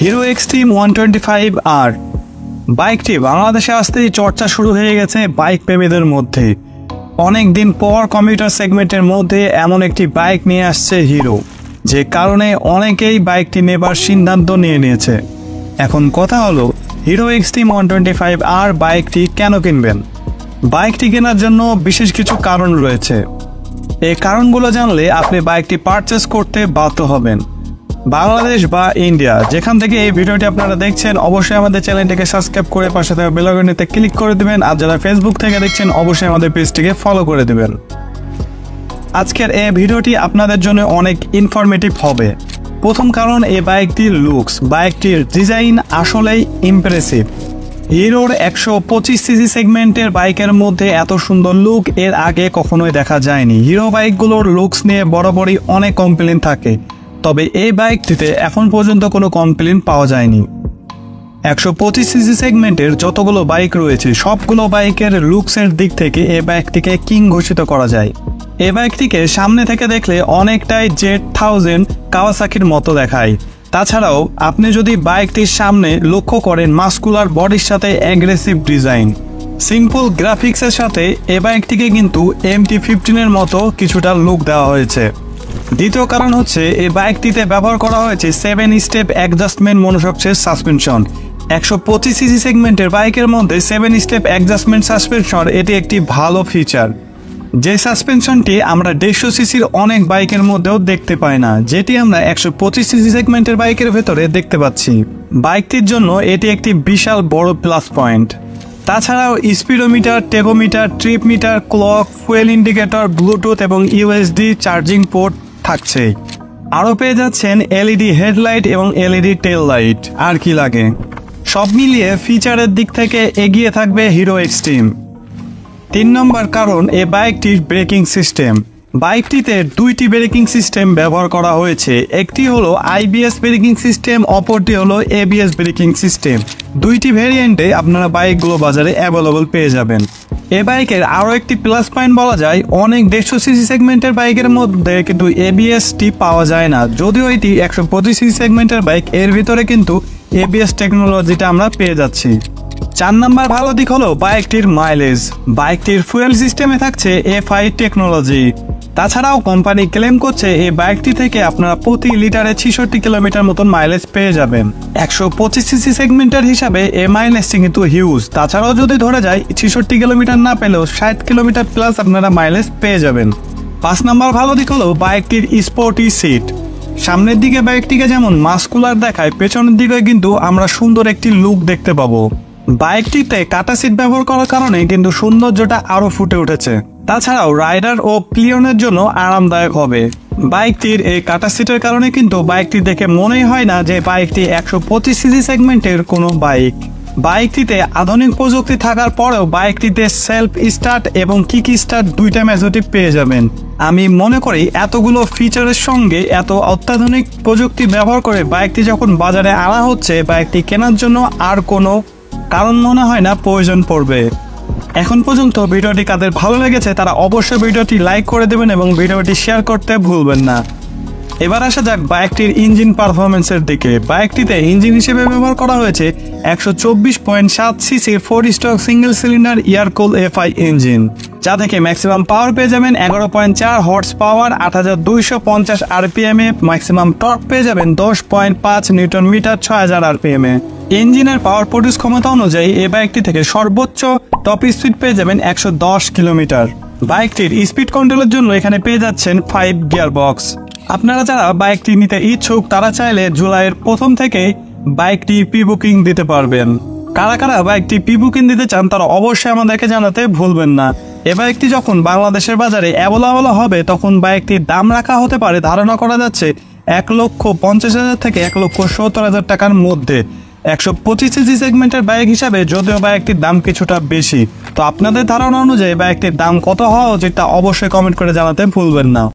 Hero extreme 125R বাইকটি বাংলাদেশে আসতেই চর্চা শুরু হয়ে গেছে বাইক প্রেমীদের মধ্যে। অনেক দিন পর কমিউটার সেগমেন্টের মধ্যে এমন একটি বাইক নিয়ে আসছে হিরো, যে কারণে অনেকেই বাইকটি নেবার সিদ্ধান্ত নিয়ে নিয়েছে। এখন কথা হলো, হিরো এক্সট্রিম 125R বাইকটি কেন কিনবেন? বাইকটি কেনার জন্য বিশেষ কিছু কারণ রয়েছে। এই কারণগুলো জানলে আপনি বাইকটি পারচেস করতে বাধ্য হবেন। বাংলাদেশ বা ইন্ডিয়া যেখান থেকে এই ভিডিওটি আপনারা দেখছেন, অবশ্যই আমাদের চ্যানেলটিকে সাবস্ক্রাইব করে পাশে থাকা বেল আইকনটিতে ক্লিক করে দিবেন। আর যারা ফেসবুক থেকে দেখছেন, অবশ্যই আমাদের পেজটিকে ফলো করে দিবেন। আজকের এই ভিডিওটি আপনাদের জন্য অনেক ইনফরমেটিভ হবে। প্রথম কারণ, এই বাইকটির লুকস। বাইকটির ডিজাইন আসলেই ইমপ্রেসিভ। হিরোর 125cc সেগমেন্টের বাইকের মধ্যে এত সুন্দর লুক এর আগে কখনোই দেখা যায়নি। হিরো বাইকগুলোর লুকস নিয়ে বরাবরই অনেক কমপ্লেন থাকে, তবে এই বাইকটিতে এখন পর্যন্ত কোনো কমপ্লেন পাওয়া যায়নি। 125cc সেগমেন্টের যতগুলো বাইক রয়েছে, সবগুলো বাইকের লুকসের দিক থেকে এই বাইকটিকে কিং ঘোষিত করা যায়। এই বাইকটিকে সামনে থেকে দেখলে অনেকটাই Z1000 কাওয়াসাকির মতো দেখায়। তাছাড়াও আপনি যদি বাইকটির সামনে লক্ষ্য করেন, মাস্কুলার বডির সাথে অ্যাগ্রেসিভ ডিজাইন, সিম্পল গ্রাফিক্সের সাথে এই বাইকটিকে কিন্তু MT-15 এর মতো কিছুটা লুক দেওয়া হয়েছে। দ্বিতীয় কারণ হচ্ছে, এই বাইকটিতে ব্যবহার করা হয়েছে 7 স্টেপ অ্যাডজাস্টমেন্ট মনোশক্সের সাসপেনশন। 125cc সেগমেন্টের বাইকের মধ্যে 7 স্টেপ অ্যাডজাস্টমেন্ট সাসপেনশন এটি একটি ভালো ফিচার, যে সাসপেনশনটি আমরা 150cc অনেক বাইকের মধ্যেও দেখতে পাই না, যেটি আমরা 125cc সেগমেন্টের বাইকের ভেতরে দেখতে পাচ্ছি। বাইকটির জন্য এটি একটি বিশাল বড় প্লাস পয়েন্ট। তাছাড়াও speedometer, tachometer, trip meter, clock, fuel indicator, bluetooth এবং USB চার্জিং পোর্ট থাকছে। আরও পেয়ে যাচ্ছেন LED হেডলাইট এবং LED টেল লাইট। আর কি লাগে? সব মিলিয়ে ফিচারের দিক থেকে এগিয়ে থাকবে হিরো এক্সট্রিম। 3 নম্বর কারণ, এই বাইকটির ব্রেকিং সিস্টেম। বাইকটিতে 2টি ব্রেকিং সিস্টেম ব্যবহার করা হয়েছে। একটি হলো IBS ব্রেকিং সিস্টেম, অপরটি হলো ABS ব্রেকিং সিস্টেম। 2টি ভেরিয়েন্টে আপনারা বাইকগুলো বাজারে অ্যাভেলেবল পেয়ে যাবেন। এই বাইকের আরও একটি প্লাস পয়েন্ট বলা যায়, অনেক 150cc সেগমেন্টের বাইকের মধ্যে কিন্তু ABS-টি পাওয়া যায় না। যদিও এটি 125cc সেগমেন্টের বাইক, এর ভিতরে কিন্তু ABS টেকনোলজিটা আমরা পেয়ে যাচ্ছি। 4 নম্বর ভালো দিক হলো বাইকটির মাইলেজ। বাইকটির ফুয়েল সিস্টেমে থাকছে FI টেকনোলজি। তাছাড়াও কোম্পানি ক্লেম করছে এই বাইকটি থেকে আপনারা প্রতি লিটারে 66 কিলোমিটার মতন মাইলেজ পেয়ে যাবেন। 125cc সেগমেন্টের হিসাবে এই মাইলেজটি কিন্তু হিউজ। তাছাড়াও যদি ধরে যায় 66 কিলোমিটার না পেলেও 60 কিলোমিটার প্লাস আপনারা মাইলেজ পেয়ে যাবেন। 5 নম্বর ভালো দিক হলো বাইকটির স্পোর্টি সিট। সামনের দিকে বাইকটিকে যেমন মাস্কুলার দেখায়, পেছনের দিকে কিন্তু আমরা সুন্দর একটি লুক দেখতে পাবো। বাইকটিতে কাটা সিট ব্যবহার করার কারণে কিন্তু সৌন্দর্যটা আরো ফুটে উঠেছে। তাছাড়াও রাইডার ও প্লিয়নের জন্য আরামদায়ক হবে। বাইকটির এই কাটা সিটের কারণে কিন্তু বাইকটি দেখে মনেই হয় না যে বাইকটি 125cc সেগমেন্টের কোনো বাইক। বাইকটিতে আধুনিক প্রযুক্তি থাকার পরেও বাইকটিতে সেলফ স্টার্ট এবং কিক স্টার্ট 2টা মেজরিটি পেয়ে যাবেন। আমি মনে করি এতগুলো ফিচারের সঙ্গে এত অত্যাধুনিক প্রযুক্তি ব্যবহার করে বাইকটি যখন বাজারে আনা হচ্ছে, বাইকটি কেনার জন্য আর কোনো কারণ মনে হয় না প্রয়োজন পড়বে। এখন পর্যন্ত ভিডিওটি কাদের ভালো লেগেছে তারা অবশ্যই ভিডিওটি লাইক করে দেবেন এবং ভিডিওটি শেয়ার করতে ভুলবেন না। এবার আসা যাক বাইকটির ইঞ্জিন পারফরমেন্সের দিকে। বাইকটিতে ইঞ্জিন হিসেবে ব্যবহার করা হয়েছে 124.7cc 4 stroke single cylinder air cool FI engine, যা থেকে ম্যাক্সিমাম পাওয়ার পেয়ে যাবেন 11.4 হর্স পাওয়ার, 8250 RPM এ। ম্যাক্সিমাম টর্ক পেয়ে যাবেন 10.5 নিউটন মিটার, 6000 RPM এ। ইঞ্জিনের পাওয়ার প্রডিউস ক্ষমতা অনুযায়ী এই বাইকটি থেকে সর্বোচ্চ টপ স্পিড পেয়ে যাবেন 110 কিলোমিটার। বাইকটির স্পিড কন্ট্রোলের জন্য এখানে পেয়ে যাচ্ছেন 5 গিয়ার বক্স। আপনারা যারা বাইকটি নিতে ইচ্ছুক তারা চাইলে জুলাইয়ের 1ম থেকে বাইকটি প্রি বুকিং দিতে পারবেন। কারা কারা বাইকটি প্রি বুকিং দিতে চান তারা অবশ্যই আমাদেরকে জানাতে ভুলবেন না। এ বাইকটি যখন বাংলাদেশের বাজারে অ্যাভেলেবল হবে, তখন বাইকটির দাম রাখা হতে পারে, ধারণা করা যাচ্ছে 1,50,000 থেকে 1,70,000 টাকার মধ্যে। 125cc সেগমেন্টের বাইক হিসাবে যদিও বাইকটির দাম কিছুটা বেশি। তো আপনাদের ধারণা অনুযায়ী বাইকটির দাম কত হওয়া উচিত তা অবশ্যই কমেন্ট করে জানাতে ভুলবেন না।